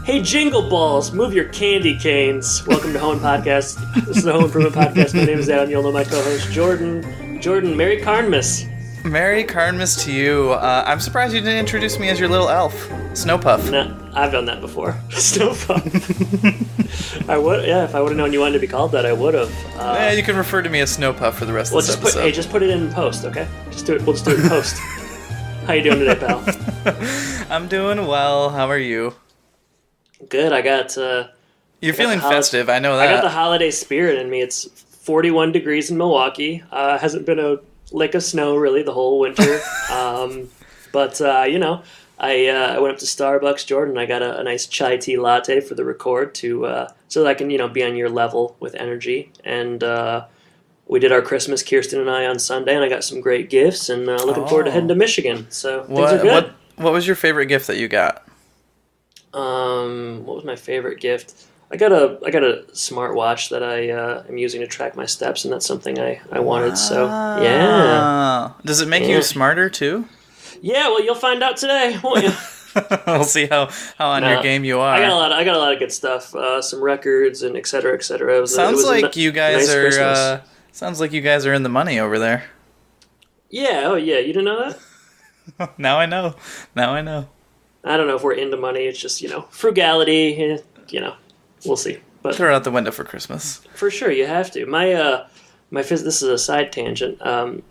Hey, Jingle Balls, move your candy canes. Welcome to Home Podcast. This is the Home Improvement Podcast. My name is Adam. You'll know my co-host, Jordan. Jordan, Merry Karnmas. Merry Karnmas to you. I'm surprised you didn't introduce me as your little elf, Snowpuff. Nah, I've done that before. Snowpuff. I would, yeah. If I would have known you wanted to be called that, I would have. Yeah, you can refer to me as Snowpuff for the rest of this episode. Just put it in post, okay? Just do it. We'll just do it in post. How you doing today, pal? I'm doing well. How are you? Good. I got. You're feeling festive. I know that. I got the holiday spirit in me. It's 41 degrees in Milwaukee. Hasn't been a lick of snow really the whole winter. But you know, I went up to Starbucks, Jordan. I got a nice chai tea latte for the record so that I can be on your level with energy. And we did our Christmas, Kirsten and I, on Sunday, and I got some great gifts. And looking forward to heading to Michigan. So things are good. What was your favorite gift that you got? What was my favorite gift? I got a smartwatch that I am using to track my steps, and that's something I wanted. Wow. So yeah. Does it make you smarter too? Yeah. Well, you'll find out today, won't you? We'll see how on your game you are. I got a lot of good stuff. Some records and et cetera, et cetera. Sounds like you guys are in the money over there. Yeah. Oh yeah. You didn't know that? Now I know. I don't know if we're into money. It's just, frugality, we'll see. But throw it out the window for Christmas. For sure, you have to. This is a side tangent.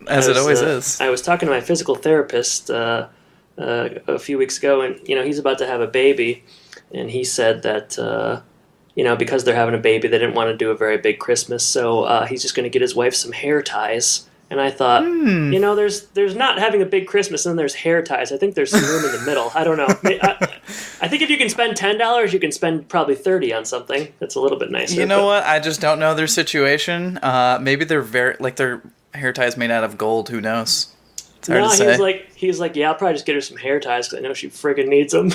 As it always is. I was talking to my physical therapist a few weeks ago, and, he's about to have a baby, and he said that, because they're having a baby, they didn't want to do a very big Christmas, so he's just going to get his wife some hair ties. And I thought, there's not having a big Christmas, and then there's hair ties. I think there's some room in the middle. I don't know. I think if you can spend $10, you can spend probably $30 on something that's a little bit nicer. You know what? I just don't know their situation. Maybe they're their hair ties made out of gold. Who knows? It's hard to say. He was like, yeah, I'll probably just get her some hair ties because I know she friggin' needs them.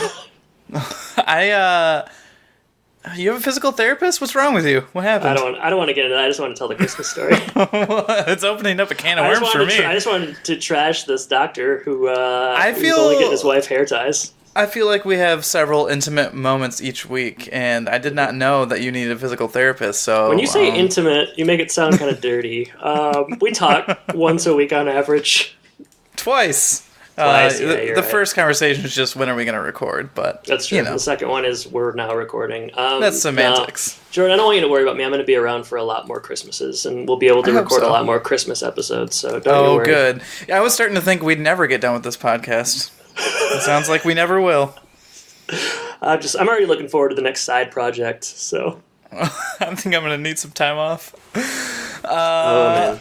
You have a physical therapist? What's wrong with you? What happened? I don't want to get into that. I just want to tell the Christmas story. It's opening up a can of worms for me. I just wanted to trash this doctor who's only getting his wife hair ties. I feel like we have several intimate moments each week, and I did not know that you needed a physical therapist. So when you say intimate, you make it sound kind of dirty. We talk once a week on average. Twice. The first conversation is just when are we going to record, but that's true. The second one is we're now recording. That's semantics. Jordan, I don't want you to worry about me. I'm going to be around for a lot more Christmases, and we'll be able to record a lot more Christmas episodes. So don't worry. Good. Yeah, I was starting to think we'd never get done with this podcast. It sounds like we never will. I'm already looking forward to the next side project. So I think I'm going to need some time off. Oh man.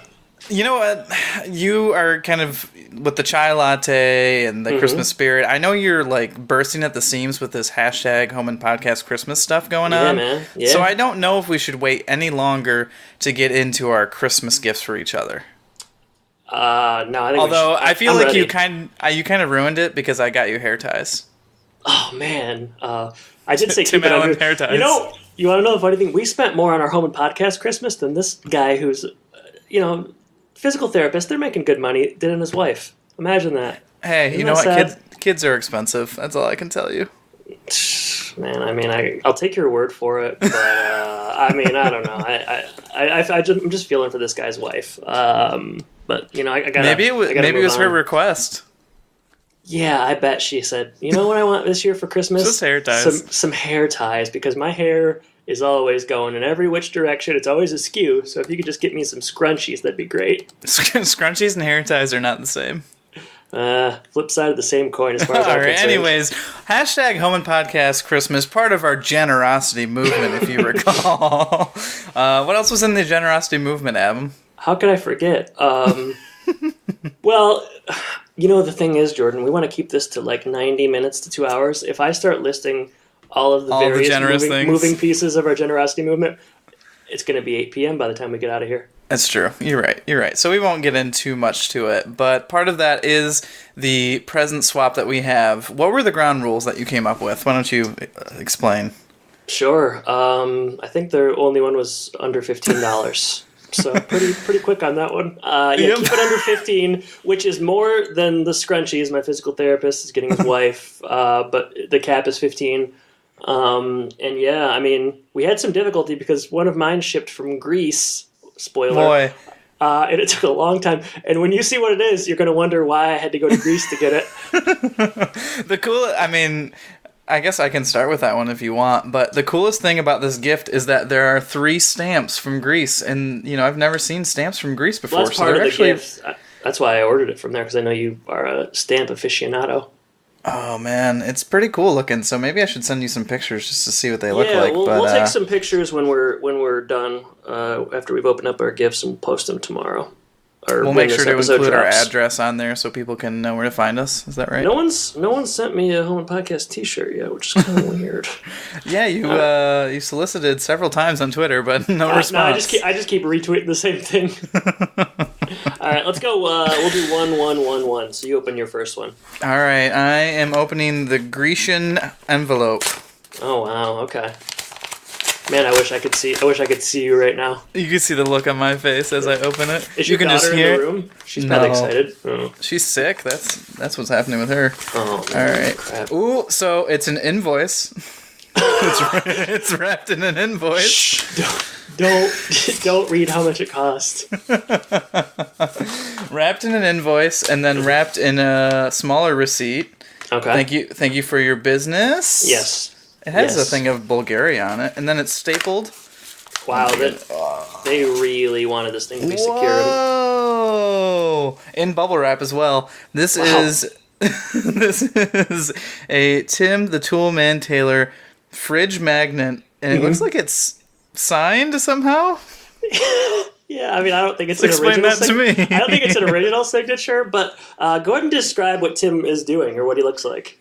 You know what? You are kind of with the chai latte and the Christmas spirit. I know you're bursting at the seams with this hashtag Home Impodcast Christmas stuff going on. Yeah, man. Yeah. So I don't know if we should wait any longer to get into our Christmas gifts for each other. No, I think. Although I feel like you kind of ruined it because I got you hair ties. Oh man, I did say Tim Allen hair ties. You want to know the funny thing? We spent more on our Home Impodcast Christmas than this guy who's, physical therapist. They're making good money. Did and his wife. Imagine that. Hey, Isn't you know what? sad? Kids are expensive. That's all I can tell you. Man, I mean, I'll take your word for it, but I don't know. I'm just feeling for this guy's wife. But I got maybe it was her request. Yeah, I bet she said, you know what I want this year for Christmas? Just hair ties. Some hair ties, because my hair is always going in every which direction. It's always askew. So if you could just get me some scrunchies, that'd be great. Scrunchies and hair ties are not the same. Flip side of the same coin as far as I'm concerned. Anyways, hashtag Home Impodcast Christmas, part of our generosity movement, if you recall. What else was in the generosity movement, Adam? How could I forget? Well, the thing is, Jordan, we want to keep this to 90 minutes to 2 hours. If I start listing all of the various moving pieces of our generosity movement, it's going to be 8 p.m. by the time we get out of here. That's true. You're right. So we won't get in too much to it, but part of that is the present swap that we have. What were the ground rules that you came up with? Why don't you explain? Sure. I think the only one was under $15. So pretty quick on that one. Keep it under 15, which is more than the scrunchies my physical therapist is getting his wife. But the cap is 15. And yeah, I mean, we had some difficulty because one of mine shipped from Greece. Spoiler. Boy. And it took a long time. And when you see what it is, you're going to wonder why I had to go to Greece to get it. I mean, I guess I can start with that one if you want. But the coolest thing about this gift is that there are 3 stamps from Greece. And, I've never seen stamps from Greece before. Well, that's part of the gift. That's why I ordered it from there, because I know you are a stamp aficionado. Oh, man. It's pretty cool looking. So maybe I should send you some pictures just to see what they look like. Yeah, we'll take some pictures when we're done, after we've opened up our gifts, and post them tomorrow. We'll make sure to include our address on there so people can know where to find us. Is that right? No one's sent me a Home Podcast T-shirt yet, which is kind of weird. Yeah, you solicited several times on Twitter, but no response. No, I just keep retweeting the same thing. All right, let's go. We'll do 1-1-1-1. So you open your first one. All right, I am opening the Grecian envelope. Oh wow, okay. Man, I wish I could see you right now. You can see the look on my face as I open it. Is your daughter in the room? She's probably excited. Oh. She's sick. That's what's happening with her. Oh, all right. Crap. Ooh, so it's an invoice. It's wrapped in an invoice. Shh, don't read how much it cost. Wrapped in an invoice and then wrapped in a smaller receipt. Okay. Thank you for your business. Yes. It has a thing of Bulgaria on it, and then it's stapled. Wow, they really wanted this thing to be secure. Whoa! In bubble wrap as well. This is a Tim the Toolman Taylor fridge magnet, and it looks like it's signed somehow. Yeah, I mean, I don't think it's an original signature. I don't think it's an original signature, but go ahead and describe what Tim is doing or what he looks like.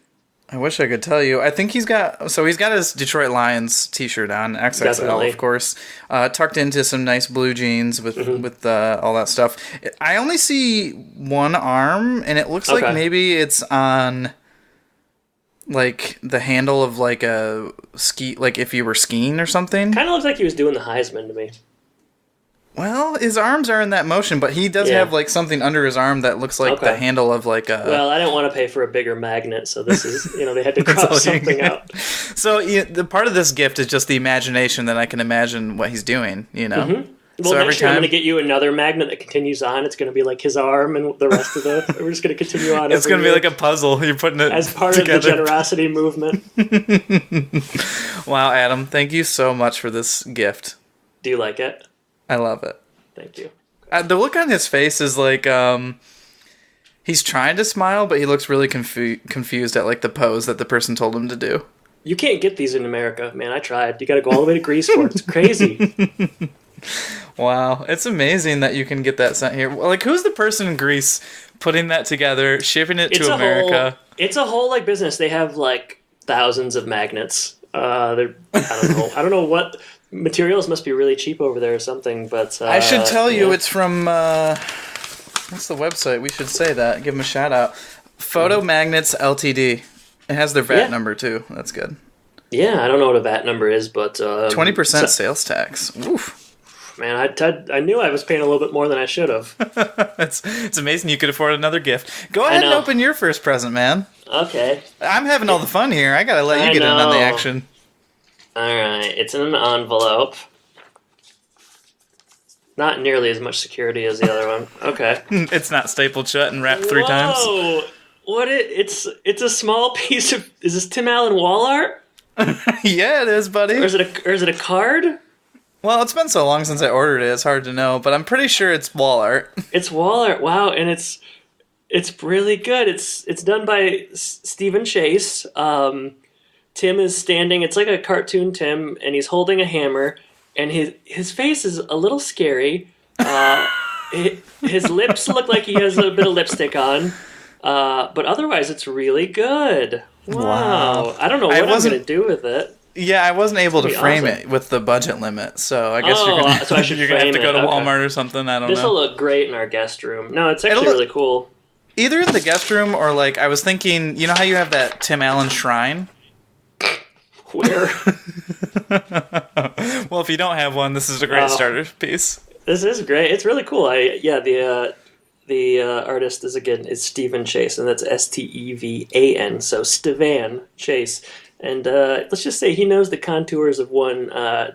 I wish I could tell you. I think he's got his Detroit Lions t-shirt on, XXL, Definitely. Of course, tucked into some nice blue jeans with all that stuff. I only see one arm, and it looks like maybe it's on like the handle of like a ski, like if you were skiing or something. Kind of looks like he was doing the Heisman to me. Well, his arms are in that motion, but he does have like something under his arm that looks like the handle of like a... Well, I didn't want to pay for a bigger magnet, so this is, they had to crop something out. So the part of this gift is just the imagination that I can imagine what he's doing, Mm-hmm. Well, so next year I'm going to get you another magnet that continues on. It's going to be like his arm and the rest of we're just going to continue on. It's going to be like a puzzle. You're putting it as part together. Of the generosity movement. Wow, Adam, thank you so much for this gift. Do you like it? I love it. Thank you. The look on his face is like he's trying to smile, but he looks really confused at like the pose that the person told him to do. You can't get these in America, man. I tried. You got to go all the way to Greece for it. It's crazy. Wow, it's amazing that you can get that sent here. Like, who's the person in Greece putting that together, shipping it to America? It's a whole like business. They have like thousands of magnets. I don't know what. Materials must be really cheap over there or something, but... I should tell you it's from... what's the website? We should say that. Give them a shout-out. Photo Magnets Ltd. It has their VAT number, too. That's good. Yeah, I don't know what a VAT number is, but... 20% sales tax. Oof. Man, I knew I was paying a little bit more than I should have. It's amazing you could afford another gift. Go ahead and open your first present, man. Okay. I'm having all the fun here. I gotta let you get in on the action. All right, it's in an envelope. Not nearly as much security as the other one. Okay. It's not stapled shut and wrapped 3 times. Whoa! It's a small piece of... Is this Tim Allen wall art? Yeah, it is, buddy. Or is it a card? Well, it's been so long since I ordered it, it's hard to know, but I'm pretty sure it's wall art. It's wall art, wow, and it's really good. It's done by Stephen Chase. Tim is standing, it's like a cartoon Tim, and he's holding a hammer, and his face is a little scary. His lips look like he has a bit of lipstick on, but otherwise it's really good. Wow. I don't know what I'm going to do with it. Yeah, I wasn't able to frame it with the budget limit, so I guess you're going to have to go to Walmart or something, I don't know. This will look great in our guest room. No, it's actually really cool. Either in the guest room or like, I was thinking, you know how you have that Tim Allen shrine? Where? Well, if you don't have one, this is a great starter piece. This is great. It's really cool. The artist is Stephen Chase, and that's Stevan. So Stevan Chase, And let's just say he knows the contours of one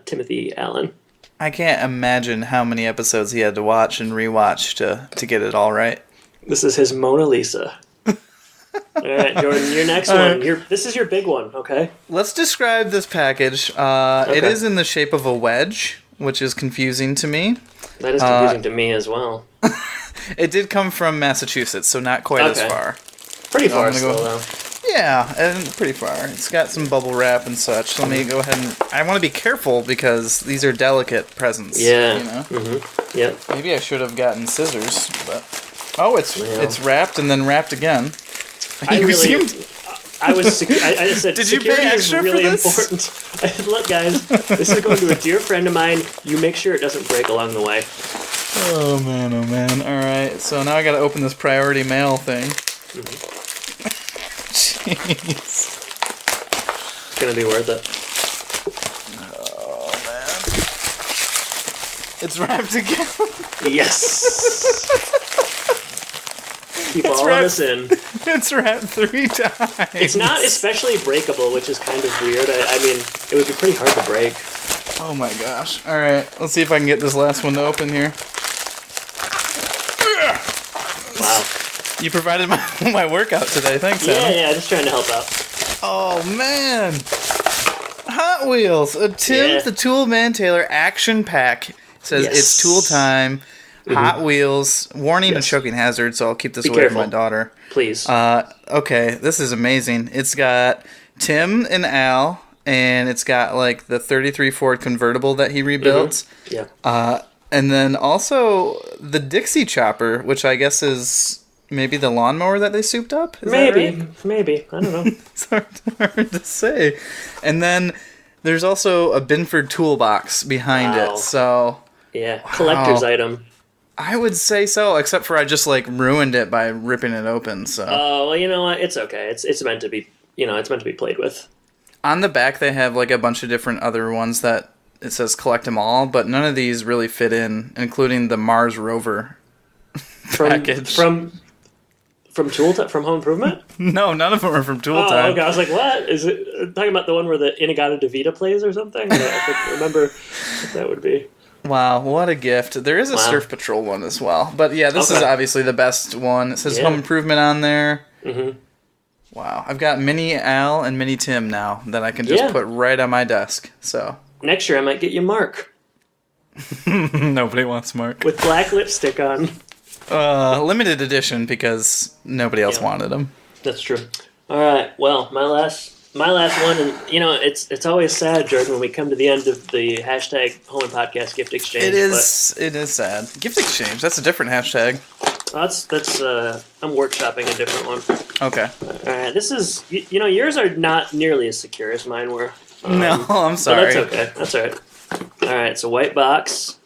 Timothy Allen. I can't imagine how many episodes he had to watch and rewatch to get it all right. This is his Mona Lisa. All right, Jordan, your next one. This is your big one, okay? Let's describe this package. It is in the shape of a wedge, which is confusing to me. That is confusing to me as well. It did come from Massachusetts, so not quite as far. Pretty far still, though. Yeah, and pretty far. It's got some bubble wrap and such. So let me go ahead and... I want to be careful because these are delicate presents. Yeah. You know? Mm-hmm. Yep. Maybe I should have gotten scissors, but... Oh, it's wrapped and then wrapped again. I said, did you pay extra is really for this? Important. I said, look, guys, this is going to a dear friend of mine. You make sure it doesn't break along the way. Oh, man. All right, so now I got to open this priority mail thing. Mm-hmm. Jeez. It's going to be worth it. Oh, man. It's wrapped again. Yes. Keep all of this in. It's wrapped 3 times. It's not especially breakable, which is kind of weird. I mean, it would be pretty hard to break. Oh my gosh. Alright, let's see if I can get this last one to open here. Wow. You provided my workout today. Thanks, Adam. Yeah, just trying to help out. Oh, man. Hot Wheels. A Tim the Tool Man Taylor action pack. It says it's tool time. Mm-hmm. Hot Wheels. Warning of choking hazard, so I'll keep this away from my daughter. Please. Okay, this is amazing. It's got Tim and Al, and it's got like the 33 Ford convertible that he rebuilt. Mm-hmm. Yeah. And then also the Dixie chopper, which I guess is maybe the lawnmower that they souped up? Is maybe. That right? Maybe. I don't know. It's hard to say. And then there's also a Binford toolbox behind it. So yeah, collector's item. I would say so, except for I just like ruined it by ripping it open. So. Oh, well, you know what? It's okay. It's meant to be. It's meant to be played with. On the back, they have like a bunch of different other ones that it says collect them all, but none of these really fit in, including the Mars rover package from Home Improvement. No, none of them are from Tool Time. Oh, okay. I was like, what is it? Talking about the one where the Inagata Devita plays or something? I can't remember what that would be. Wow, what a gift. There is a Surf Patrol one as well. But yeah, this is obviously the best one. It says Home Improvement on there. Mm-hmm. Wow. I've got Mini Al and Mini Tim now that I can just put right on my desk. So next year I might get you Mark. Nobody wants Mark. With black lipstick on. Limited edition because nobody else wanted them. That's true. All right. Well, my last one, and it's always sad, Jordan, when we come to the end of the hashtag Home Impodcast gift exchange. It is sad. Gift exchange. That's a different hashtag. That's I'm workshopping a different one. Okay. All right. This is yours are not nearly as secure as mine were. No, I'm sorry. That's okay. That's all right. All right. It's a white box.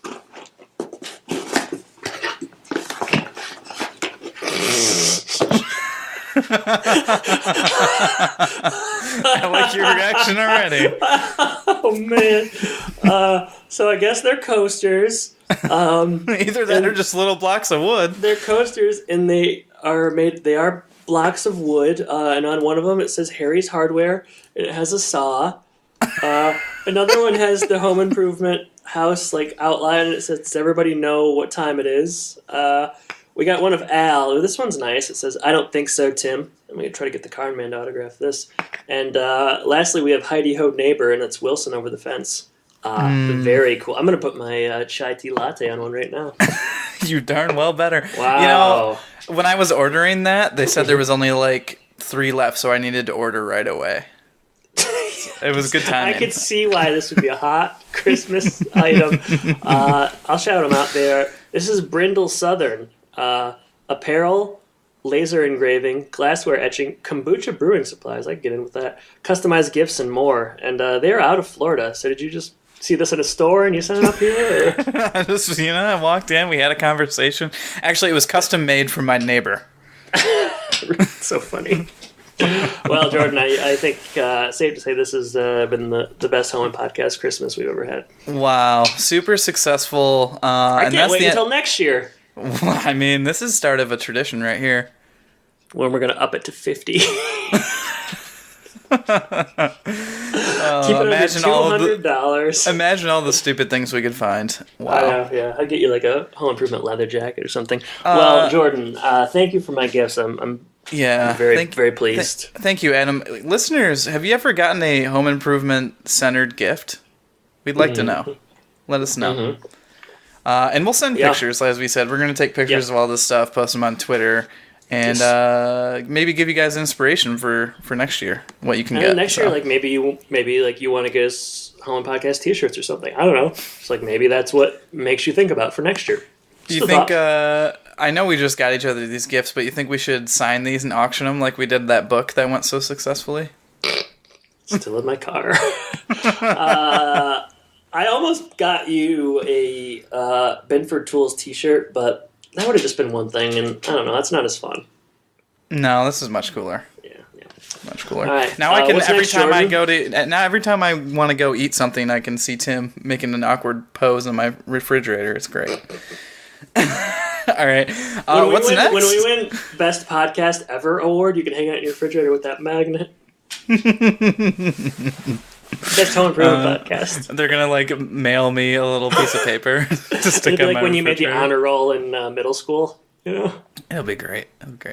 I like your reaction already. Oh man! So I guess they're coasters. Either that or just little blocks of wood. They're coasters, and they are blocks of wood. And on one of them it says Harry's Hardware. It has a saw. Another one has the Home Improvement house outline, and it says, "Does everybody know what time it is?" We got one of Al. Oh, this one's nice. It says, "I don't think so, Tim." I'm going to try to get the Karn man to autograph this. And lastly, we have Heidi Ho Neighbor, and it's Wilson over the fence. Very cool. I'm going to put my chai tea latte on one right now. You darn well better. Wow. When I was ordering that, they said there was only 3 left, so I needed to order right away. It was good timing. I could see why this would be a hot Christmas item. I'll shout them out there. This is Brindle Southern. Apparel, laser engraving, glassware etching, kombucha brewing supplies. I can get in with that. Customized gifts and more. And they're out of Florida. So did you just see this in a store and you sent it up here? I walked in. We had a conversation. Actually, it was custom made from my neighbor. So funny. Well, Jordan, I think safe to say this has been the best Home Impodcast Christmas we've ever had. Wow. Super successful. I can't wait until next year. I mean, this is start of a tradition right here. When we're going to up it to 50. Keep it under $200. Imagine all the stupid things we could find. Wow. I know, yeah. I'd get you like a Home Improvement leather jacket or something. Well, Jordan, thank you for my gifts. I'm very pleased. Thank you, Adam. Listeners, have you ever gotten a Home Improvement centered gift? We'd like to know. Let us know. Mm-hmm. And we'll send pictures, as we said. We're going to take pictures of all this stuff, post them on Twitter, and maybe give you guys inspiration for next year, what you can get. Next year, like maybe you want to get us Home Podcast T-shirts or something. I don't know. It's like maybe that's what makes you think about for next year. Do you think? I know we just got each other these gifts, but you think we should sign these and auction them like we did that book that went so successfully? Still in my car. I almost got you a Binford Tools T-shirt, but that would have just been one thing, and I don't know. That's not as fun. No, this is much cooler. Yeah. Much cooler. All right. Now I can every time I want to go eat something, I can see Tim making an awkward pose in my refrigerator. It's great. All right. What's next? When we win Best Podcast Ever award, you can hang out in your refrigerator with that magnet. Best Home Improvement Podcast. They're gonna mail me a little piece of paper to stick on my when you made the honor roll in middle school. You know, it'll be great.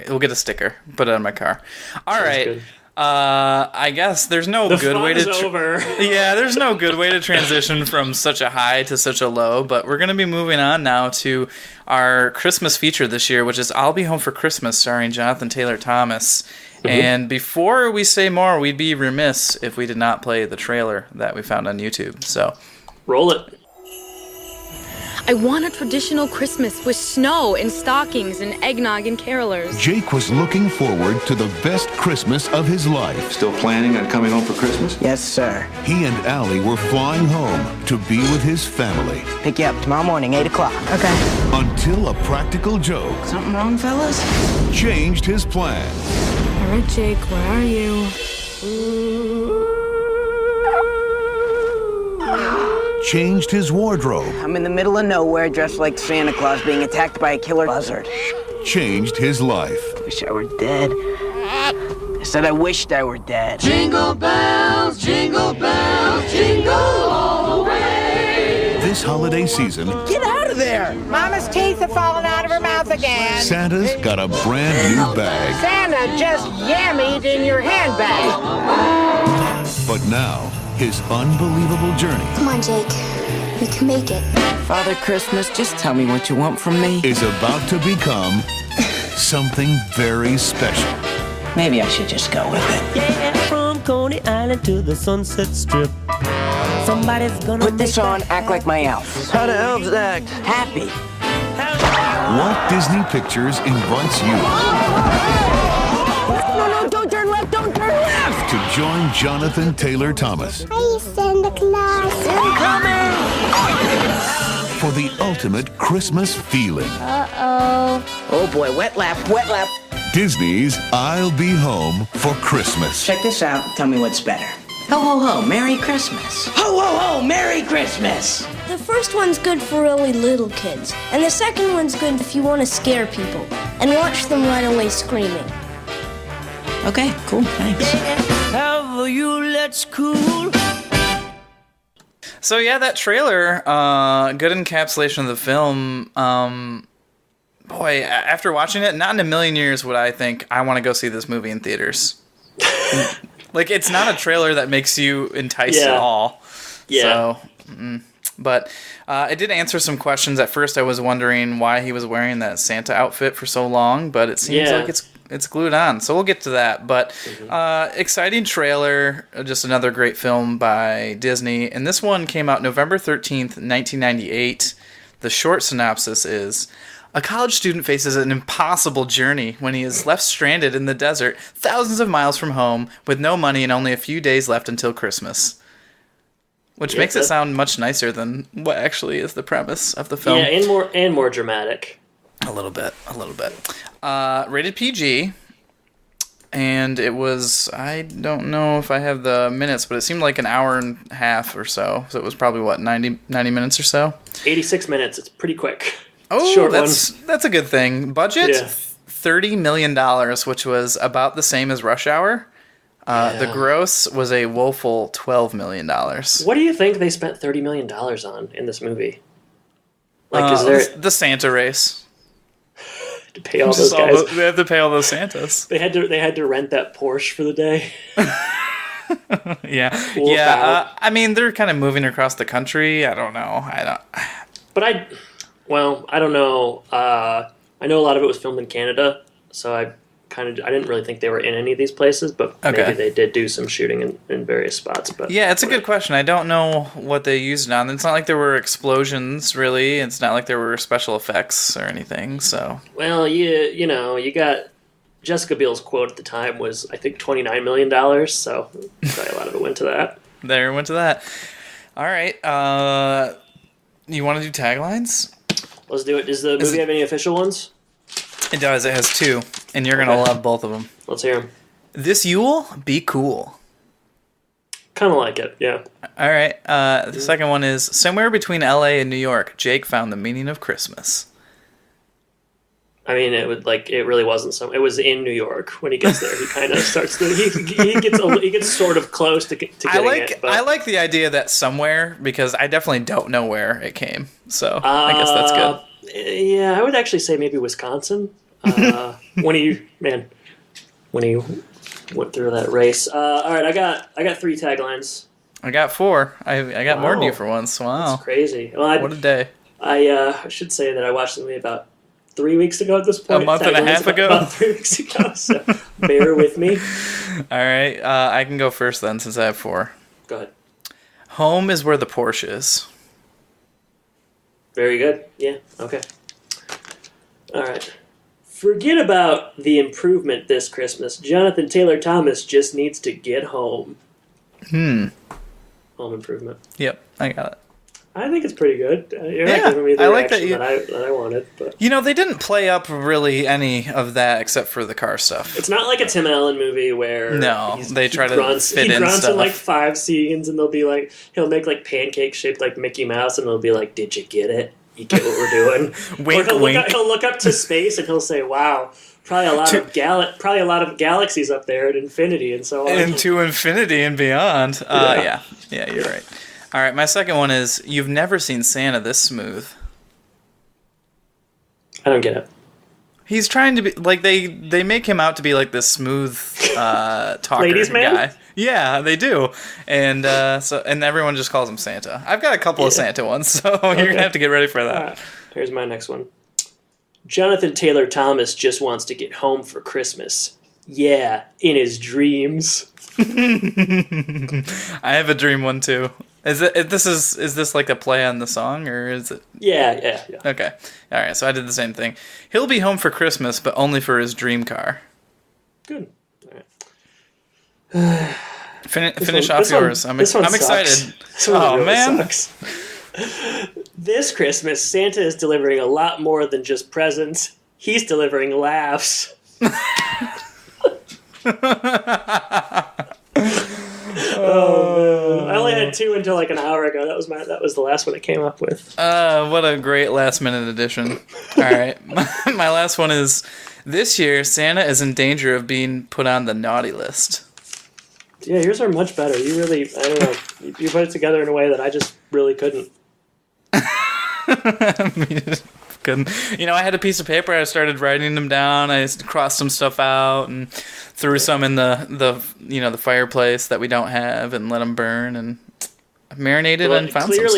We'll get a sticker. Put it on my car. All right. Good. I guess there's no good way to. Over. Yeah, there's no good way to transition from such a high to such a low. But we're gonna be moving on now to our Christmas feature this year, which is "I'll Be Home for Christmas," starring Jonathan Taylor Thomas. Mm-hmm. And before we say more, we'd be remiss if we did not play the trailer that we found on YouTube. So, roll it. I want a traditional Christmas with snow and stockings and eggnog and carolers. Jake was looking forward to the best Christmas of his life. Still planning on coming home for Christmas? Yes, sir. He and Allie were flying home to be with his family. Pick you up tomorrow morning, 8 o'clock. Okay. Until a practical joke. Something wrong, fellas? Changed his plans. All right, Jake, where are you? Changed his wardrobe. I'm in the middle of nowhere, dressed like Santa Claus, being attacked by a killer buzzard. Changed his life. Wish I were dead. I said I wished I were dead. Jingle bells, jingle all the way. This holiday season, Get out of there! Mama's teeth have fallen out of her mouth again. Santa's got a brand new bag. Santa just yammied in your handbag. But now, his unbelievable journey. Come on, Jake. We can make it. Father Christmas, just tell me what you want from me. Is about to become something very special. Maybe I should just go with it. Yeah, from Coney Island to the Sunset Strip. Somebody's gonna put this on, act like my elf. How do elves act? Happy. Walt Disney Pictures invites you. No, don't turn left, don't turn left! To join Jonathan Taylor Thomas. Hi, Santa Claus. Incoming! For the ultimate Christmas feeling. Uh-oh. Oh boy, wet lap, wet lap. Disney's I'll Be Home for Christmas. Check this out, tell me what's better. Ho, ho, ho, Merry Christmas. Ho, ho, ho, Merry Christmas. The first one's good for really little kids, and the second one's good if you want to scare people and watch them run away screaming. Okay, cool, thanks. Have you let's cool. So yeah, that trailer, good encapsulation of the film. Boy, after watching it, not in a million years would I think I want to go see this movie in theaters. It's not a trailer that makes you enticed at all. Yeah. So, but it did answer some questions. At first, I was wondering why he was wearing that Santa outfit for so long, but it seems like it's glued on. So we'll get to that. But exciting trailer, just another great film by Disney. And this one came out November 13th, 1998. The short synopsis is: a college student faces an impossible journey when he is left stranded in the desert, thousands of miles from home, with no money and only a few days left until Christmas. Which makes it sound much nicer than what actually is the premise of the film. Yeah, and more dramatic. A little bit. Rated PG. And it was, I don't know if I have the minutes, but it seemed like an hour and a half or so. So it was probably, 90 minutes or so? 86 minutes. It's pretty quick. Oh, that's a good thing. Budget, $30 million, which was about the same as Rush Hour. The gross was a woeful $12 million. What do you think they spent $30 million on in this movie? Like, is there the Santa race? To pay all those guys. They have to pay all those Santas. They had to rent that Porsche for the day. Yeah. I mean, they're kind of moving across the country. I don't know. But I don't know. I know a lot of it was filmed in Canada, so I didn't really think they were in any of these places, but maybe they did do some shooting in various spots. But yeah, it's a good question. I don't know what they used it on. It's not like there were explosions, really. It's not like there were special effects or anything. So you got Jessica Biel's quote at the time was, I think, $29 million. So probably a lot of it went to that. There went to that. All right. You want to do taglines? Let's do it. Does the movie have any official ones? It does. It has 2, and you're gonna love both of them. Let's hear them. This Yule, be cool. Kind of like it, yeah. All right. The second one is somewhere between L.A. and New York. Jake found the meaning of Christmas. I mean, it really wasn't it was in New York. When he gets there, he kind of starts to he gets sort of close to getting it. But. I like the idea that somewhere, because I definitely don't know where it came. So I guess that's good. Yeah, I would actually say maybe Wisconsin. When he went through that race. All right, I got 3 taglines. I got 4. I got more than you for once. Wow, that's crazy. Well, what a day! I should say that I watched the movie about 3 weeks ago at this point. A month and a half ago? About 3 weeks ago, so bear with me. All right, I can go first then, since I have 4. Go ahead. Home is where the Porsche is. Very good. Yeah, okay. All right. Forget about the improvement this Christmas. Jonathan Taylor Thomas just needs to get home. Home Improvement. Yep, I got it. I think it's pretty good. You're Yeah, not giving me the I like reaction that that I wanted. But. They didn't play up really any of that except for the car stuff. It's not like a Tim Allen movie where they try to fit in grunts stuff. in like 5 scenes, and they'll be like, he'll make like pancakes shaped like Mickey Mouse, and they'll be like, "Did you get it? You get what we're doing?" Wink, or wink. He'll look up to space and he'll say, "Wow, probably a lot of galaxies up there at infinity and so on." Into infinity and beyond. Yeah, you're right. All right, my second one is, you've never seen Santa this smooth. I don't get it. He's trying to be like, they make him out to be like this smooth talker Ladies man? guy. Yeah, they do, and and everyone just calls him Santa. I've got a couple of Santa ones, so you're gonna have to get ready for that. Right. Here's my next one. Jonathan Taylor Thomas just wants to get home for Christmas. Yeah, in his dreams. I have a dream one too. Is this like a play on the song, or is it? Yeah. Okay. All right. So I did the same thing. He'll be home for Christmas, but only for his dream car. Good. All right. Finish off yours. I'm excited. Really man. Sucks. This Christmas, Santa is delivering a lot more than just presents. He's delivering laughs. Oh man! I only had 2 until like an hour ago. That was the last one I came up with. What a great last minute addition! All right, my last one is, this year Santa is in danger of being put on the naughty list. Yeah, yours are much better. You really, I don't know, you put it together in a way that I just really couldn't. Couldn't. I had a piece of paper. I started writing them down. I crossed some stuff out and threw some in the fireplace that we don't have and let them burn and marinated and found some stuff.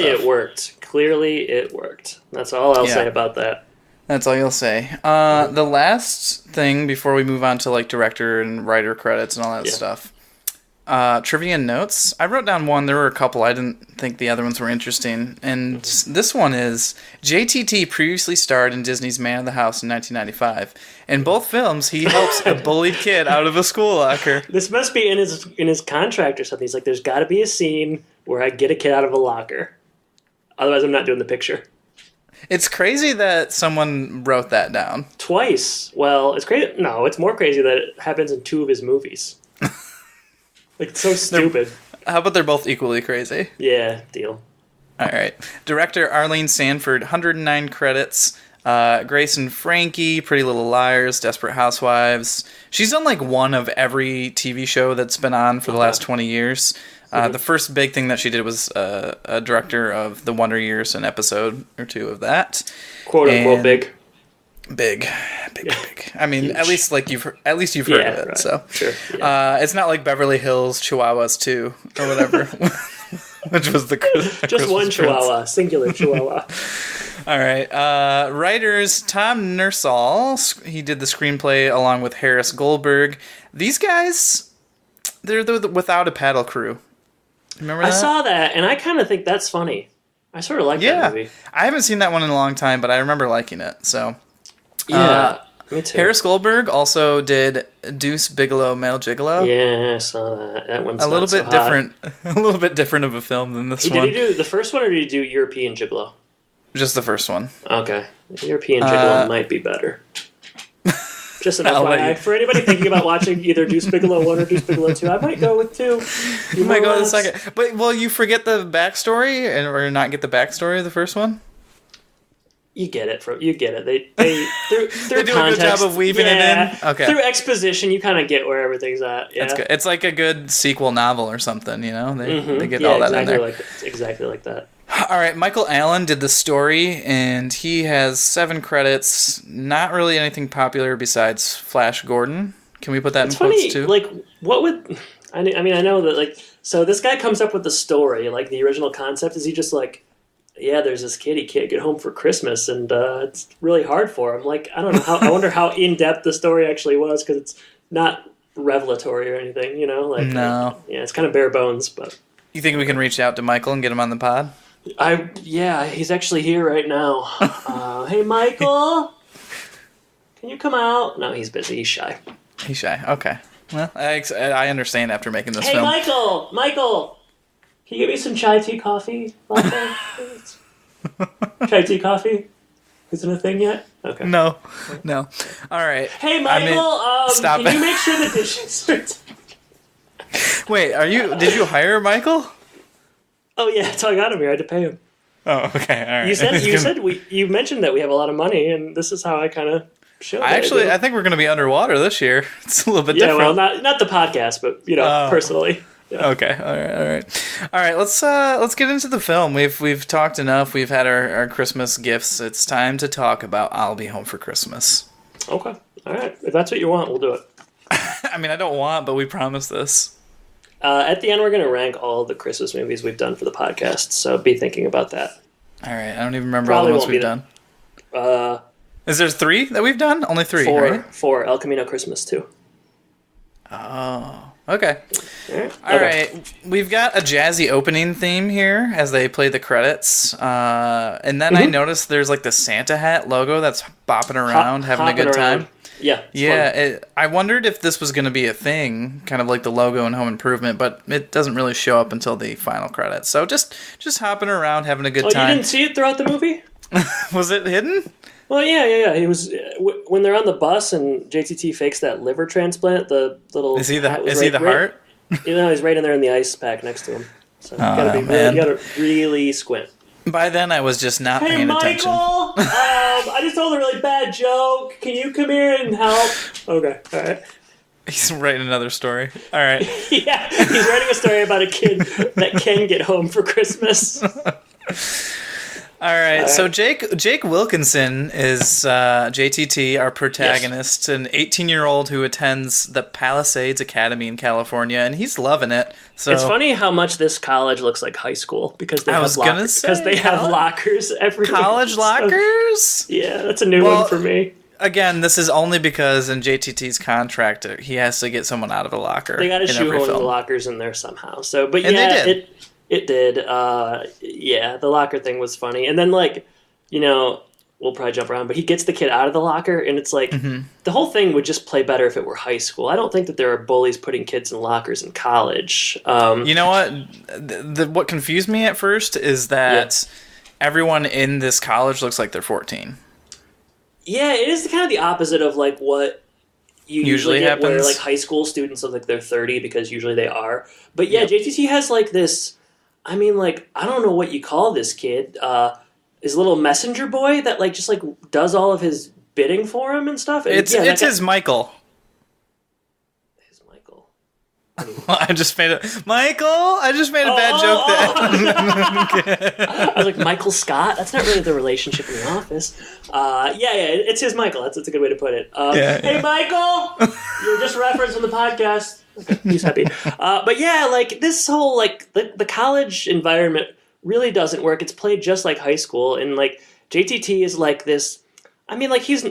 Clearly it worked. That's all I'll say about that. That's all you'll say. The last thing before we move on to like director and writer credits and all that stuff. Trivia and notes. I wrote down one. There were a couple. I didn't think the other ones were interesting. And this one is, JTT previously starred in Disney's Man of the House in 1995. In both films, he helps a bullied kid out of a school locker. This must be in his contract or something. He's like, there's got to be a scene where I get a kid out of a locker. Otherwise, I'm not doing the picture. It's crazy that someone wrote that down. Twice. Well, it's crazy. No, it's more crazy that it happens in 2 of his movies. Like, it's so stupid. How about they're both equally crazy? Yeah, deal. All right. Director Arlene Sanford, 109 credits. Grace and Frankie, Pretty Little Liars, Desperate Housewives. She's done like one of every TV show that's been on for the last 20 years. The first big thing that she did was a director of The Wonder Years, an episode or two of that. Quote unquote big. Big. I mean, huge. At least you've heard of it. Right. So sure, yeah. It's not like Beverly Hills Chihuahuas 2 or whatever, which was the just one Chihuahua, singular Chihuahua. All right. Writers Tom Nursall. He did the screenplay along with Harris Goldberg. These guys, they're the Without a Paddle crew. Remember that? I saw that, and I kind of think that's funny. I sort of like that movie. I haven't seen that one in a long time, but I remember liking it. So. Yeah, me too. Harris Goldberg also did Deuce Bigalow, Male Gigolo. Yeah, I saw that. That one's a little bit different. A little bit different of a film than this one. Did he do the first one, or did he do European Gigolo? Just the first one. Okay, European Gigolo might be better. Just an FYI for anybody thinking about watching either Deuce Bigalow 1 or Deuce Bigalow 2. I might go with 2. You might go with the second, but will you forget the backstory or not get the backstory of the first one? You get it. They through they do context, a good job of weaving it in. Okay. Through exposition, you kind of get where everything's at. Yeah. That's good. It's like a good sequel novel or something, you know? They get all that in there. Exactly like that. All right, Michael Allen did the story, and he has 7 credits. Not really anything popular besides Flash Gordon. Can we put that in quotes too? Like, what would... I mean, I know that, like... So this guy comes up with the story, like the original concept. Is he just like... Yeah, there's this kid, he can't get home for Christmas, and it's really hard for him. Like, I don't know, I wonder how in-depth the story actually was, because it's not revelatory or anything, you know? Like, no. It's kind of bare bones, but... You think we can reach out to Michael and get him on the pod? Yeah, he's actually here right now. Hey, Michael! Can you come out? No, he's busy, he's shy. He's shy, okay. Well, I understand after making this film. Hey, Michael! Can you get me some chai tea coffee latte, please? Chai tea coffee? Isn't a thing yet? Okay. No. All right. Hey, Michael, stop can you make sure the dishes are... Wait, did you hire Michael? Oh, yeah, that's how I got him here. I had to pay him. Oh, okay, all right. You mentioned that we have a lot of money, and this is how I kind of showed it. I think we're going to be underwater this year. It's a little bit different. Yeah, well, not the podcast, but, personally. Yeah. Okay. All right. Let's get into the film. We've talked enough. We've had our Christmas gifts. It's time to talk about I'll Be Home for Christmas. Okay. All right. If that's what you want, we'll do it. I mean, I don't want, but we promised this. At the end, we're going to rank all the Christmas movies we've done for the podcast. So be thinking about that. All right. I don't even remember all the ones we've done. Is there 3 that we've done? Only 3, right? 4. El Camino Christmas 2. Oh. Okay. All right. We've got a jazzy opening theme here as they play the credits. And then I noticed there's like the Santa hat logo that's bopping around, having a good time. Yeah. I wondered if this was going to be a thing, kind of like the logo in Home Improvement, but it doesn't really show up until the final credits. So just hopping around, having a good time. You didn't see it throughout the movie? Was it hidden? Well, yeah. He was when they're on the bus and JTT fakes that liver transplant. The little is he the heart? He's right in there in the ice pack next to him. So you gotta really squint. By then, I was just not paying attention. Hey, Michael! I just told a really bad joke. Can you come here and help? Okay, all right. He's writing another story. All right. Yeah, he's writing a story about a kid that can get home for Christmas. All right, so Jake Wilkinson is JTT, our protagonist, an 18-year-old who attends the Palisades Academy in California, and he's loving it. So it's funny how much this college looks like high school because they have lockers everywhere. College lockers? Yeah, that's a new one for me. Again, this is only because in JTT's contract, he has to get someone out of a locker. They got to shoehorn the lockers in there somehow. So, but and yeah, they did. It did. The locker thing was funny. And then, we'll probably jump around, but he gets the kid out of the locker, and it's like, the whole thing would just play better if it were high school. I don't think that there are bullies putting kids in lockers in college. You know what? What confused me at first is that everyone in this college looks like they're 14. Yeah, it is kind of the opposite of, what you usually get, happens. Where, high school students look like they're 30, because usually they are. But, JTT has, this... I mean, I don't know what you call this kid. his little messenger boy that like just like does all of his bidding for him and stuff. And, it's his Michael. His Michael. I just made a bad joke there. I was like, Michael Scott? That's not really the relationship in The Office. It's his Michael. That's a good way to put it. Hey, Michael! You're just referencing the podcast. Okay, he's happy. But yeah, like, this whole, like, the college environment really doesn't work. It's played just like high school, and, like, JTT is like this... I mean, like, he's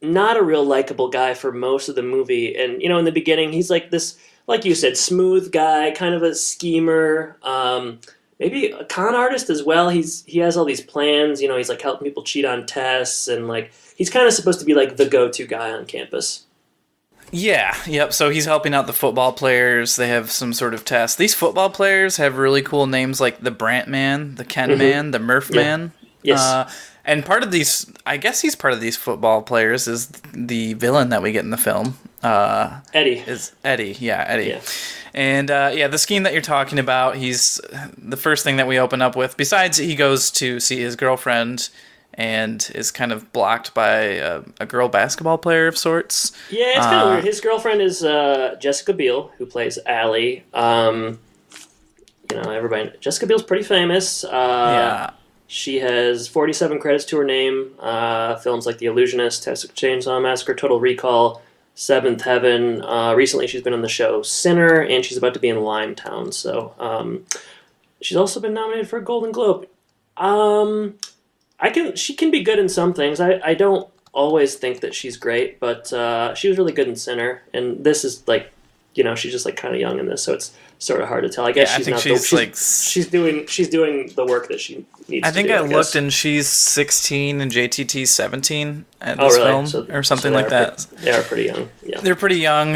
not a real likable guy for most of the movie, and, you know, in the beginning, he's like this... Like you said, smooth guy, kind of a schemer, maybe a con artist as well. He has all these plans, you know, he's like helping people cheat on tests, and like he's kind of supposed to be like the go-to guy on campus. Yeah, yep, so he's helping out the football players. They have some sort of test. These football players have really cool names like the Brant Man, the Ken Man, the Murph Man. Yes. And part of these, I guess he's part of these football players, is the villain that we get in the film. Eddie. Eddie. Yeah. And the scheme that you're talking about, he's the first thing that we open up with. Besides, he goes to see his girlfriend and is kind of blocked by a girl basketball player of sorts. Yeah, it's kind of weird. His girlfriend is Jessica Biel, who plays Allie. Everybody. Jessica Biel's pretty famous. Yeah. She has 47 credits to her name. Films like The Illusionist, Texas Chainsaw Massacre, Total Recall, Seventh Heaven. Recently, she's been on the show Sinner, and she's about to be in Limetown. So, she's also been nominated for a Golden Globe. She can be good in some things. I don't always think that she's great, but she was really good in Sinner. And this is like, you know, she's just like kind of young in this, so it's sort of hard to tell. I guess she's doing the work that she needs. I think to do, I looked, and she's 16 and JTT's 17 at this film, or something like that. They are pretty young. Yeah, they're pretty young.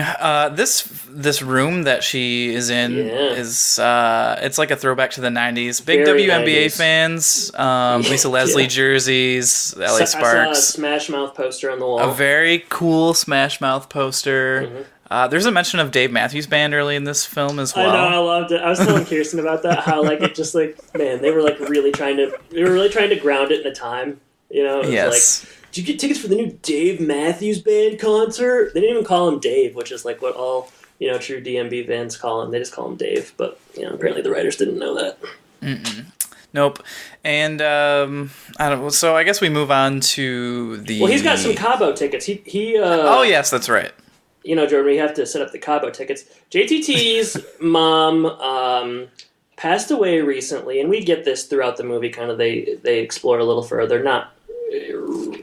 This room that she is in is it's like a throwback to the 90s. Big Very WNBA 90s. fans. Lisa Leslie jerseys. LA Sparks. I saw a Smash Mouth poster on the wall. A very cool Smash Mouth poster. Mm-hmm. There's a mention of Dave Matthews Band early in this film as well. I know, I loved it. I was telling Kirsten about that. How like it just like, man, they were really trying to ground it in a time. You know, it was like, did you get tickets for the new Dave Matthews Band concert? They didn't even call him Dave, which is like what all, you know, true DMB fans call him. They just call him Dave, but you know, apparently the writers didn't know that. Mm-mm. Nope. And I don't know. So I guess we move on to the. Well, he's got some Cabo tickets. He. Oh yes, that's right. You know, Jordan, we have to set up the Cabo tickets. JTT's mom passed away recently, and we get this throughout the movie. Kind of, they explore a little further, not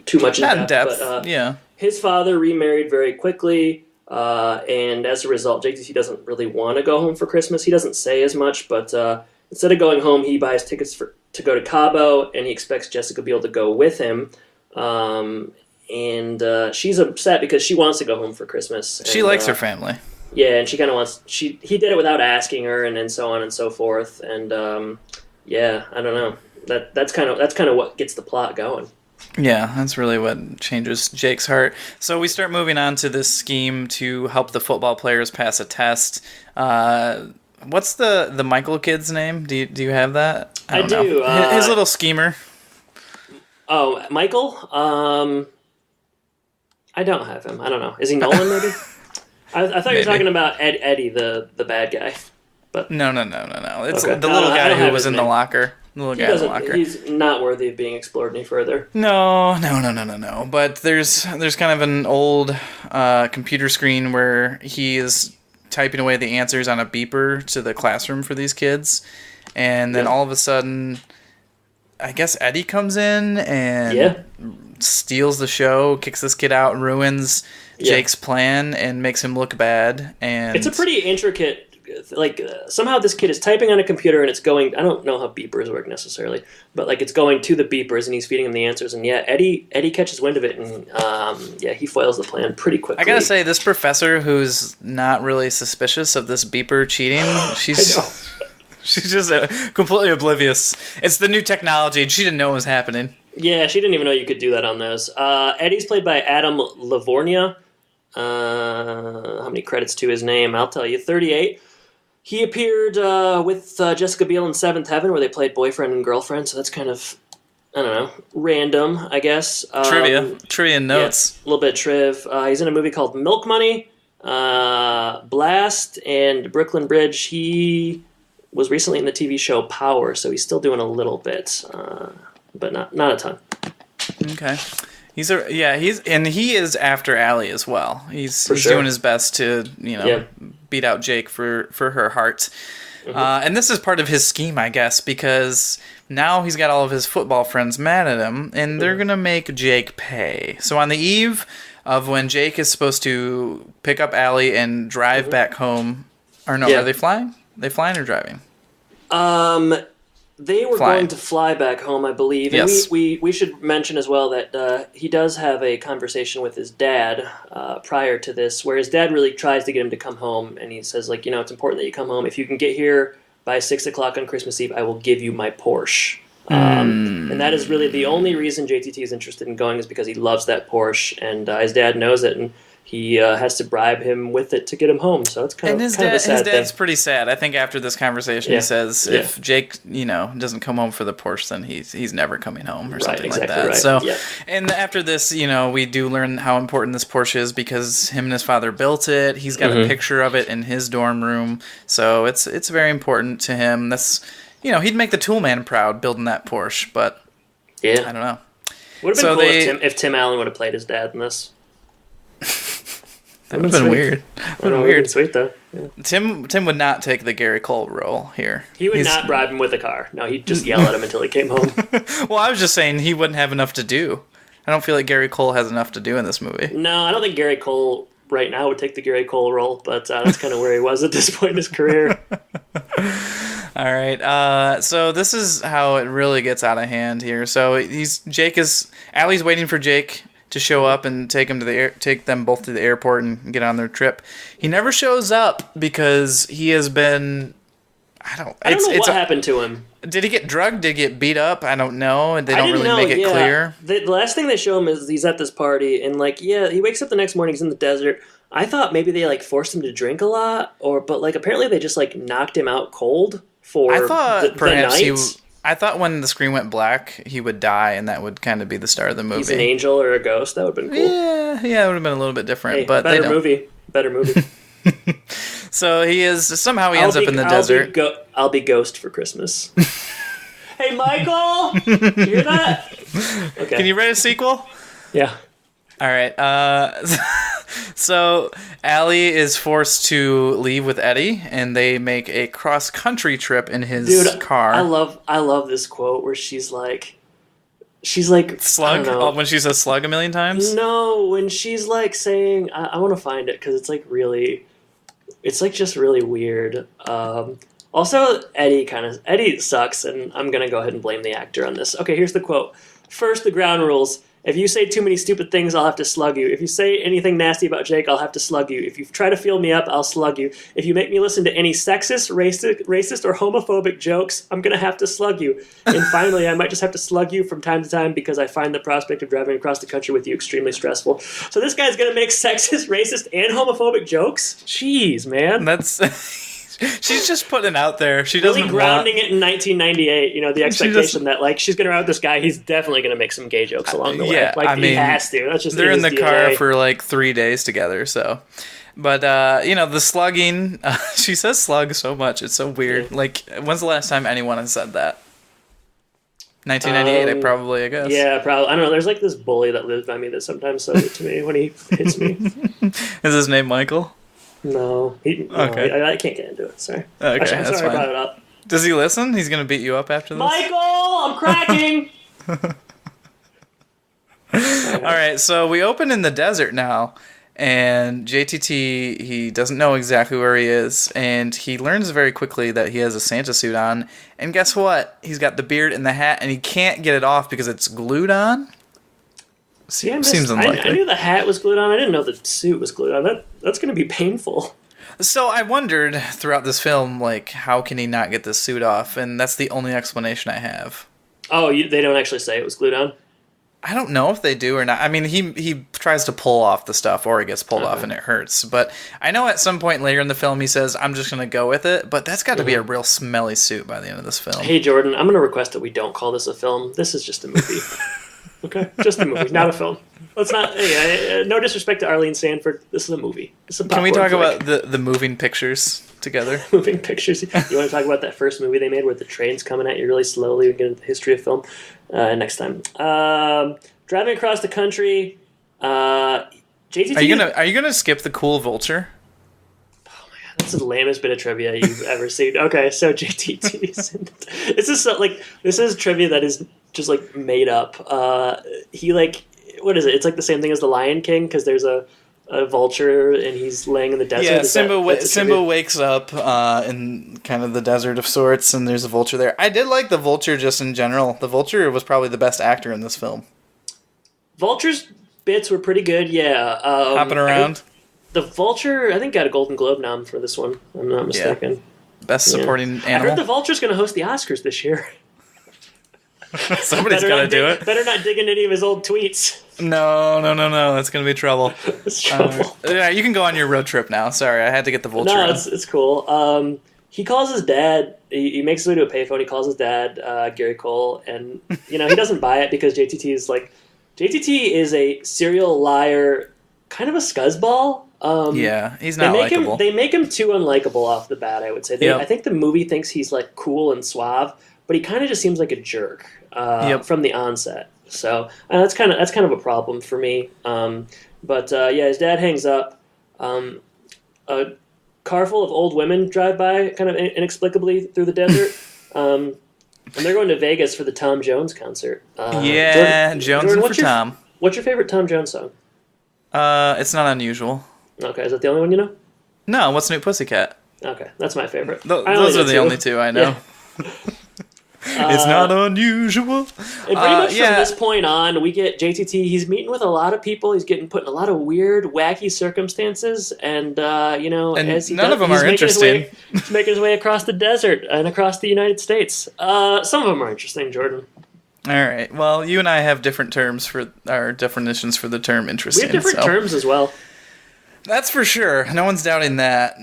too much in depth. But, yeah. His father remarried very quickly, and as a result, JTT doesn't really want to go home for Christmas. He doesn't say as much, but instead of going home, he buys tickets to go to Cabo, and he expects Jessica Biel to go with him. And she's upset because she wants to go home for Christmas. She likes her family. Yeah, and she kind of wants. He did it without asking her, and then so on and so forth. And I don't know. That's kind of what gets the plot going. Yeah, that's really what changes Jake's heart. So we start moving on to this scheme to help the football players pass a test. What's the Michael kid's name? Do you have that? I do. His little schemer. Oh, Michael. I don't have him. I don't know. Is he Nolan, maybe? I thought you were talking about Eddie, the bad guy. But no. It's the little guy who was in the locker. The little guy in the locker. He's not worthy of being explored any further. No. But there's kind of an old computer screen where he is typing away the answers on a beeper to the classroom for these kids. And then all of a sudden, I guess Eddie comes in and steals the show, kicks this kid out, ruins Jake's plan, and makes him look bad. And it's a pretty intricate, like, somehow this kid is typing on a computer and it's going, I don't know how beepers work necessarily, but like it's going to the beepers and he's feeding him the answers. And Eddie catches wind of it and he foils the plan pretty quickly. I gotta say, this professor who's not really suspicious of this beeper cheating, she's just completely oblivious. It's the new technology and she didn't know it was happening. Yeah, she didn't even know you could do that on those. Eddie's played by Adam Lavorgna. How many credits to his name? I'll tell you, 38. He appeared with Jessica Biel in Seventh Heaven, where they played boyfriend and girlfriend, so that's kind of I don't know, random, I guess. Trivia notes. Yeah, a little bit of triv. He's in a movie called Milk Money, Blast, and Brooklyn Bridge. He was recently in the TV show Power, so he's still doing a little bit, but not a ton. Okay. He is after Allie as well. He's doing his best to, beat out Jake for her heart. Mm-hmm. And this is part of his scheme, I guess, because now he's got all of his football friends mad at him, and they're going to make Jake pay. So on the eve of when Jake is supposed to pick up Allie and drive back home, are they flying? They flying or driving? They were going to fly back home, I believe. And yes. we should mention as well that he does have a conversation with his dad prior to this, where his dad really tries to get him to come home, and he says, it's important that you come home. If you can get here by 6 o'clock on Christmas Eve, I will give you my Porsche. And that is really the only reason JTT is interested in going, is because he loves that Porsche, and his dad knows it, and he has to bribe him with it to get him home. So it's kind of a sad his dad's thing. Pretty sad. I think after this conversation, he says if Jake, doesn't come home for the Porsche, then he's never coming home or something like that. Right. So, and after this, we do learn how important this Porsche is because him and his father built it. He's got a picture of it in his dorm room, so it's very important to him. That's he'd make the tool man proud building that Porsche, but I don't know. Would have been cool if Tim Allen would have played his dad in this. That would have been weird. Would have been sweet though. Yeah. Tim would not take the Gary Cole role here. He would not bribe him with a car. No, he'd just yell at him until he came home. Well, I was just saying he wouldn't have enough to do. I don't feel like Gary Cole has enough to do in this movie. No, I don't think Gary Cole right now would take the Gary Cole role, but that's kind of where he was at this point in his career. All right. So this is how it really gets out of hand here. So Allie's waiting for Jake to show up and take them both to the airport and get on their trip. He never shows up because he has been. I don't know what happened to him. Did he get drugged? Did he get beat up? I don't know. They don't really make it clear. The last thing they show him is he's at this party and he wakes up the next morning. He's in the desert. I thought maybe they forced him to drink a lot, but apparently they just knocked him out cold for I thought perhaps the night. I thought when the screen went black, he would die, and that would kind of be the start of the movie. He's an angel or a ghost. That would have been cool. Yeah, it would have been a little bit different. Hey, but better movie. So he ends up in the desert. I'll be Ghost for Christmas. Hey, Michael! You hear that? Okay. Can you write a sequel? Yeah. All right. So Allie is forced to leave with Eddie, and they make a cross-country trip in his car. I love this quote where she's like slug. When she says slug a million times. No, when she's saying, I want to find it because it's just really weird. Also, Eddie sucks, and I'm gonna go ahead and blame the actor on this. Okay, here's the quote. First, the ground rules. If you say too many stupid things, I'll have to slug you. If you say anything nasty about Jake, I'll have to slug you. If you try to feel me up, I'll slug you. If you make me listen to any sexist, racist, or homophobic jokes, I'm going to have to slug you. And finally, I might just have to slug you from time to time because I find the prospect of driving across the country with you extremely stressful. So this guy's going to make sexist, racist, and homophobic jokes? Jeez, man. That's... She's just putting it out there. She doesn't grounding it in 1998. The expectation that she's going to ride with this guy. He's definitely going to make some gay jokes along the way. He has to. That's just they're in the DNA. car for 3 days together. So, but the slugging. She says slug so much. It's so weird. Yeah. When's the last time anyone has said that? 1998, I guess. Yeah, probably. I don't know. There's this bully that lives by me that sometimes says it to me when he hits me. Is his name Michael? No. Okay. I can't get into it. Sorry. Okay, Actually, I'm that's sorry fine. I brought it up. Does he listen? He's going to beat you up after this? Michael, I'm cracking! All right, so we open in the desert now, and JTT, he doesn't know exactly where he is, and he learns very quickly that he has a Santa suit on, and guess what? He's got the beard and the hat, and he can't get it off because it's glued on? Seems unlikely. I knew the hat was glued on. I didn't know the suit was glued on. That's going to be painful. So I wondered throughout this film, how can he not get this suit off? And that's the only explanation I have. Oh, they don't actually say it was glued on? I don't know if they do or not. I mean, he tries to pull off the stuff, or he gets pulled off and it hurts. But I know at some point later in the film he says, I'm just going to go with it. But that's got to be a real smelly suit by the end of this film. Hey, Jordan, I'm going to request that we don't call this a film. This is just a movie. Okay? Just a movie, not a film. Let's not... Hey, no disrespect to Arlene Sanford. This is a movie. Can we talk about the moving pictures together? Moving pictures. You want to talk about that first movie they made where the train's coming at you really slowly? We get into the history of film next time. Driving across the country. JTT. Are you gonna skip the cool vulture? Oh my god, that's the lamest bit of trivia you've ever seen. Okay, so JTT. This is trivia that is just like made up. He like, what is it? It's like the same thing as the Lion King because there's a vulture and he's laying in the desert. Yeah, Simba wakes up in kind of the desert of sorts, and there's a vulture there. I did like the vulture just in general. The vulture was probably the best actor in this film. Vulture's bits were pretty good, yeah. Hopping around. The vulture, I think, got a Golden Globe nom for this one. If I'm not mistaken. Yeah. Best supporting animal. I heard the vulture's going to host the Oscars this year. Somebody's got to do it. Better not dig into any of his old tweets. No. That's going to be trouble. It's trouble. Yeah, you can go on your road trip now. Sorry, I had to get the vulture. No, it's cool. He calls his dad. He makes his way to a payphone. He calls his dad, Gary Cole, and he doesn't buy it because JTT is a serial liar, kind of a scuzzball. Yeah, he's not likable. They make him too unlikable off the bat, I would say. I think the movie thinks he's like cool and suave, but he kind of just seems like a jerk from the onset. So that's kind of a problem for me. But his dad hangs up. A car full of old women drive by kind of inexplicably through the desert. And they're going to Vegas for the Tom Jones concert. Jordan, for Tom. What's your favorite Tom Jones song? It's Not Unusual. Okay, is that the only one you know? No, What's New Pussycat? Okay, that's my favorite. Those are the only two I know. Yeah. It's not unusual. And pretty much from this point on, we get JTT. He's meeting with a lot of people. He's getting put in a lot of weird, wacky circumstances, and as none of them are interesting. He's making his way across the desert and across the United States. Some of them are interesting, Jordan. All right. Well, you and I have different terms for our definitions for the term interesting. We have different terms as well. That's for sure. No one's doubting that.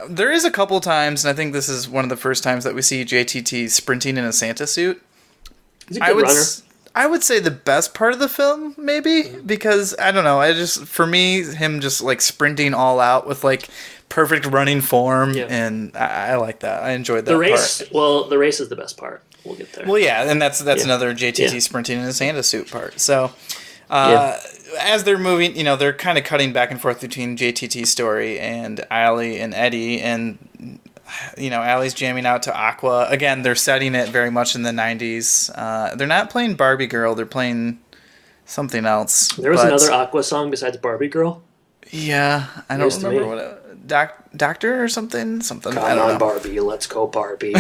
There is a couple times, and I think this is one of the first times that we see JTT sprinting in a Santa suit. He's a good runner. I would say the best part of the film, maybe, because, I don't know, for me, him just, like, sprinting all out with, like, perfect running form, and I like that. I enjoyed that part. Well, the race is the best part. We'll get there. Well, yeah, and that's another JTT sprinting in a Santa suit part. So, as they're moving, they're kind of cutting back and forth between JTT's story and Allie and Eddie, and Allie's jamming out to Aqua. Again, they're setting it very much in the 90s. They're not playing Barbie Girl, they're playing something else. There was another Aqua song besides Barbie Girl? Yeah, I don't remember what Doctor or something? Come on, Barbie, let's go Barbie.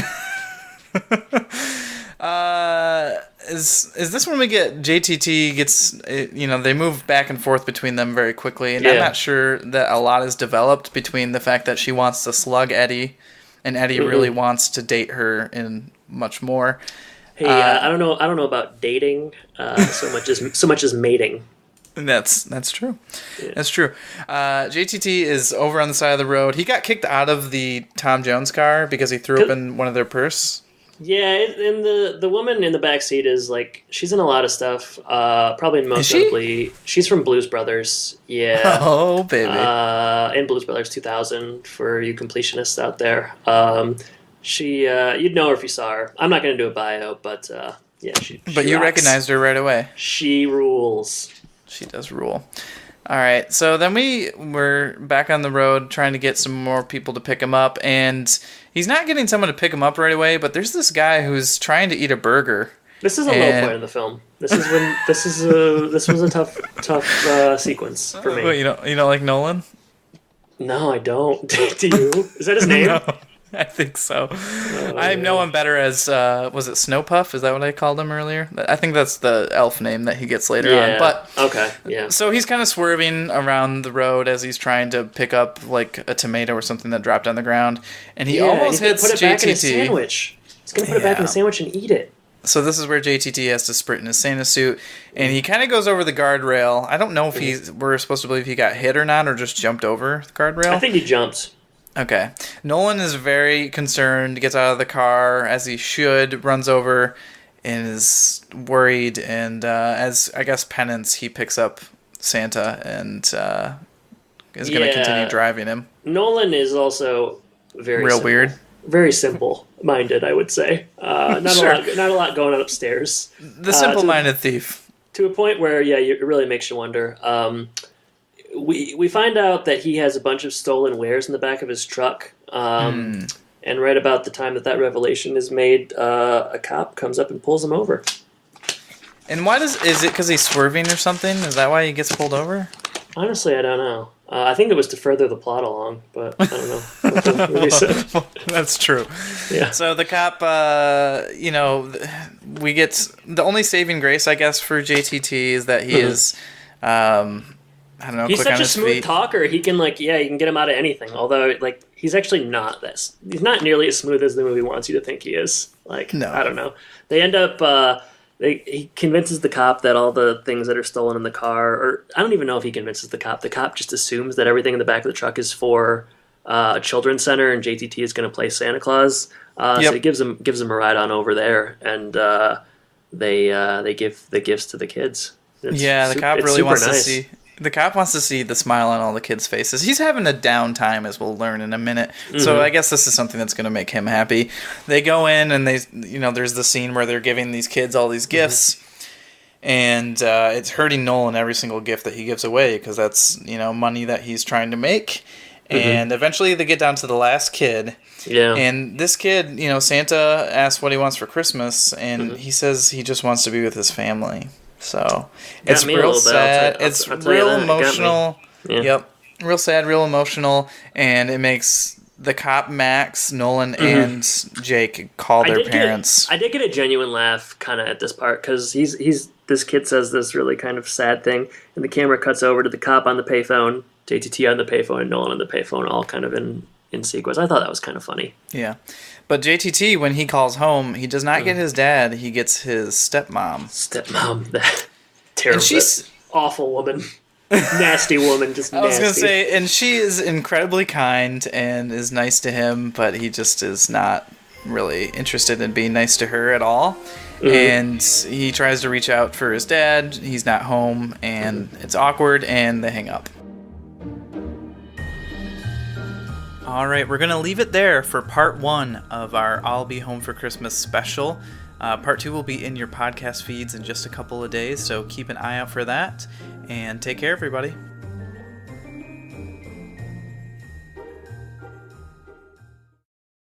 Is this when we get JTT gets, they move back and forth between them very quickly, and I'm not sure that a lot is developed between the fact that she wants to slug Eddie, and Eddie really wants to date her and much more. Hey, I don't know about dating so much as mating. That's true. Yeah. That's true. JTT is over on the side of the road. He got kicked out of the Tom Jones car because he threw up in one of their purse. Yeah, and the woman in the back seat is like, she's in a lot of stuff. Probably most notably, she's from Blues Brothers. Yeah. Oh, baby. In Blues Brothers 2000 for you completionists out there. She, you'd know her if you saw her. I'm not going to do a bio, but she. But you recognized her right away. She rules. She does rule. All right, so then we're back on the road trying to get some more people to pick him up, and he's not getting someone to pick him up right away, but there's this guy who's trying to eat a burger. This is a low point of the film. This was a tough sequence for me. Wait, you don't like Nolan? No, I don't. Do you? Is that his name? No. I think so. I know him better as, was it Snowpuff? Is that what I called him earlier? I think that's the elf name that he gets later on. But okay, yeah. So he's kind of swerving around the road as he's trying to pick up like a tomato or something that dropped on the ground, and he almost hits JTT. Back in his sandwich. He's gonna put it back in the sandwich and eat it. So this is where JTT has to sprint in his Santa suit, and he kind of goes over the guardrail. I don't know if we're supposed to believe he got hit or not, or just jumped over the guardrail. I think he jumped. Okay. Nolan is very concerned, gets out of the car, as he should, runs over, and is worried, and as, I guess, penance, he picks up Santa and is going to continue driving him. Nolan is also weird. Very simple-minded, I would say. Not a lot going on upstairs. The simple-minded thief. To a point where, it really makes you wonder. We find out that he has a bunch of stolen wares in the back of his truck. And right about the time that revelation is made, a cop comes up and pulls him over. And is it because he's swerving or something? Is that why he gets pulled over? Honestly, I don't know. I think it was to further the plot along, but I don't know what the movie said. That's true. Yeah. So the cop, we get the only saving grace, I guess, for JTT is that he is, I don't know, he's quick on such a his smooth feet. talker. He can you can get him out of anything. Although he's actually not this. He's not nearly as smooth as the movie wants you to think he is. No. I don't know. They end up. He convinces the cop that all the things that are stolen in the car, or I don't even know if he convinces the cop. The cop just assumes that everything in the back of the truck is for a children's center, and JTT is going to play Santa Claus. So he gives him a ride on over there, and they give the gifts to the kids. The cop really wants to see. The cop wants to see the smile on all the kids' faces. He's having a down time, as we'll learn in a minute. Mm-hmm. So I guess this is something that's going to make him happy. They go in and there's the scene where they're giving these kids all these gifts, and it's hurting Nolan every single gift that he gives away because that's money that he's trying to make. And eventually they get down to the last kid. Yeah. And this kid, Santa asks what he wants for Christmas, and he says he just wants to be with his family. So it's real sad. It's real emotional. Yeah. Yep. Real sad, real emotional. And it makes the cop, Max, Nolan, and Jake call their parents. I did get a genuine laugh kind of at this part because this kid says this really kind of sad thing, and the camera cuts over to the cop on the payphone, JTT on the payphone, and Nolan on the payphone, all kind of in sequence. I thought that was kind of funny. Yeah. But JTT, when he calls home, he does not get his dad. He gets his stepmom. That terrible, she's awful woman. Nasty woman, just nasty. I was going to say, and she is incredibly kind and is nice to him, but he just is not really interested in being nice to her at all. And he tries to reach out for his dad. He's not home, and it's awkward, and they hang up. All right, we're going to leave it there for part 1 of our I'll Be Home for Christmas special. Part 2 will be in your podcast feeds in just a couple of days, so keep an eye out for that. And take care, everybody.